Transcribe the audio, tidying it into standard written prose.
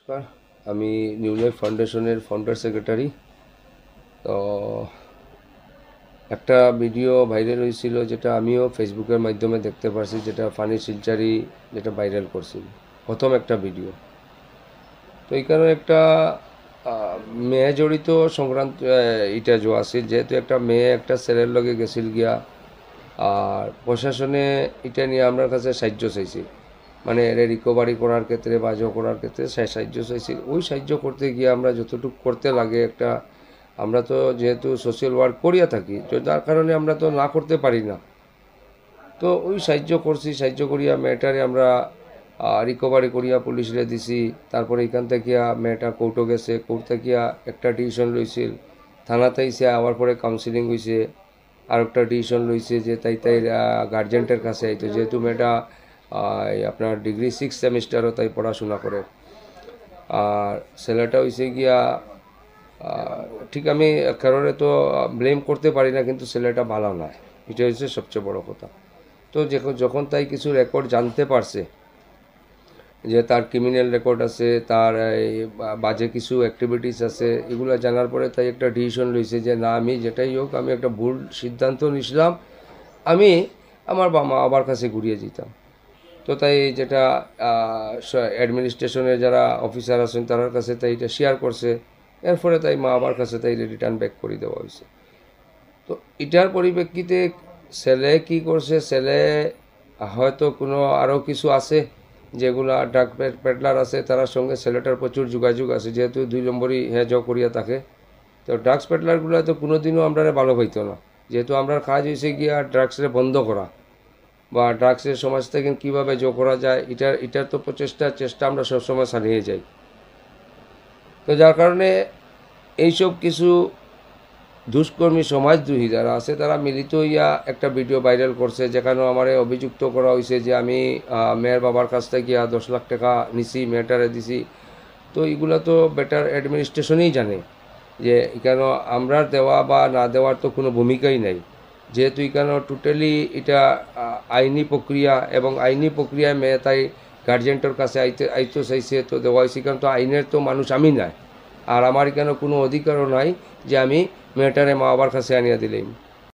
নমস্কার, আমি new life ফাউন্ডেশনের ফাউন্ডার সেক্রেটারি। তো একটা ভিডিও ভাইরাল হয়েছিল, যেটা আমিও ফেসবুকের মাধ্যমে দেখতে পারছি, যেটা ফানি শিলচারি যেটা ভাইরাল করছিল, প্রথম একটা ভিডিও। তো এইখানে একটা মেয়ে জড়িত সংক্রান্ত এটা যে আছে, যেহেতু একটা মেয়ে একটা ছেলের লগে গেছিল গিয়া, আর প্রশাসনে এটা নিয়ে আমার কাছে সাহায্য চাইছি, মানে এর রিকভারি করার ক্ষেত্রে বা করার ক্ষেত্রে সাহায্য চাইছি। ওই সাহায্য করতে গিয়ে আমরা যতটুকু করতে লাগে একটা, আমরা তো যেহেতু সোশ্যাল ওয়ার্ক করিয়া থাকি, তো যার কারণে আমরা তো না করতে পারি না। তো ওই সাহায্য করছি, সাহায্য করিয়া মেয়েটারে আমরা রিকভারি করিয়া পুলিশরে দিছি। তারপরে এখান থেকে মেয়েটা কোর্টও গেছে, কোর্ট থেকে একটা ডিসিশন লইছিল, থানাতে এসে আবার পরে কাউন্সিলিং হয়েছে, আর একটা ডিসিশন লইছে যে তাই গার্জেন্টের কাছে আইতো, যেহেতু মেয়েটা আপনার ডিগ্রি 6 সেমিস্টারও তাই পড়াশোনা করে। আর ছেলেটা হয়েছে গিয়া ঠিক আমি কারণে তো ব্লেম করতে পারি না, কিন্তু ছেলেটা ভালো নয়, এটা হচ্ছে সবচেয়ে বড় কথা। তো যখন তাই কিছু রেকর্ড জানতে পারছে, যে তার ক্রিমিনাল রেকর্ড আছে, তার বাজে কিছু অ্যাক্টিভিটিস আছে, এগুলো জানার পরে তাই একটা ডিসিশন লইছে যে না, আমি যেটাই হোক, আমি একটা ভুল সিদ্ধান্ত নিয়েছিলাম, আমি আমার মা বাবার কাছে ঘুরিয়ে যেতাম। তো তাই যেটা অ্যাডমিনিস্ট্রেশনের যারা অফিসার আছেন তার কাছে তাই এটা শেয়ার করছে, এরপরে তাই মা বাবার কাছে তাই রিটার্ন ব্যাক করে দেওয়া হয়েছে। তো এটার পরিপ্রেক্ষিতে ছেলে কি করছে, ছেলে হয়তো কোনো আরও কিছু আছে, যেগুলা ড্রাগ পেডলার আছে, তার সঙ্গে ছেলেটার প্রচুর যোগাযোগ আছে, যেহেতু 2 নম্বরই করিয়া থাকে। তো ড্রাগস পেডলারগুলো তো কোনোদিনও আমরা ভালো পাইতো না, যেহেতু আমরা কাজ হয়েছে গিয়া ড্রাগসরে বন্ধ করা বা ড্রাগসের সমাজ থেকে কীভাবে করা যায়, এটার তো চেষ্টা আমরা সবসময় চালিয়ে যাই। তো যার কারণে এইসব কিছু দুষ্কর্মী সমাজদ্রোহী যারা আছে, তারা মিলিত হইয়া একটা ভিডিও ভাইরাল করছে, যেখানেও আমার অভিযুক্ত করা হয়েছে যে আমি মেয়ের বাবার কাছ থেকে 10 লাখ টাকা নিছি, মেয়েটারে দিছি। তো এগুলো তো বেটার অ্যাডমিনিস্ট্রেশনেই জানে যে এখানে আমরা দেওয়া বা না দেওয়ার তো কোনো ভূমিকাই নাই, যেহেতু এখানে টোটালি এটা আইনি প্রক্রিয়া, এবং আইনি প্রক্রিয়ায় মেয়ে তাই গার্জেন্টের কাছে আইতে চাইছে, তো দেওয়া হয়েছে। কারণ তো আইনের তো মানুষ আমি নাই, আর আমার এখানে কোনো অধিকারও নাই যে আমি মেয়েটারে মা বাবার কাছে আনিয়া দিলেই।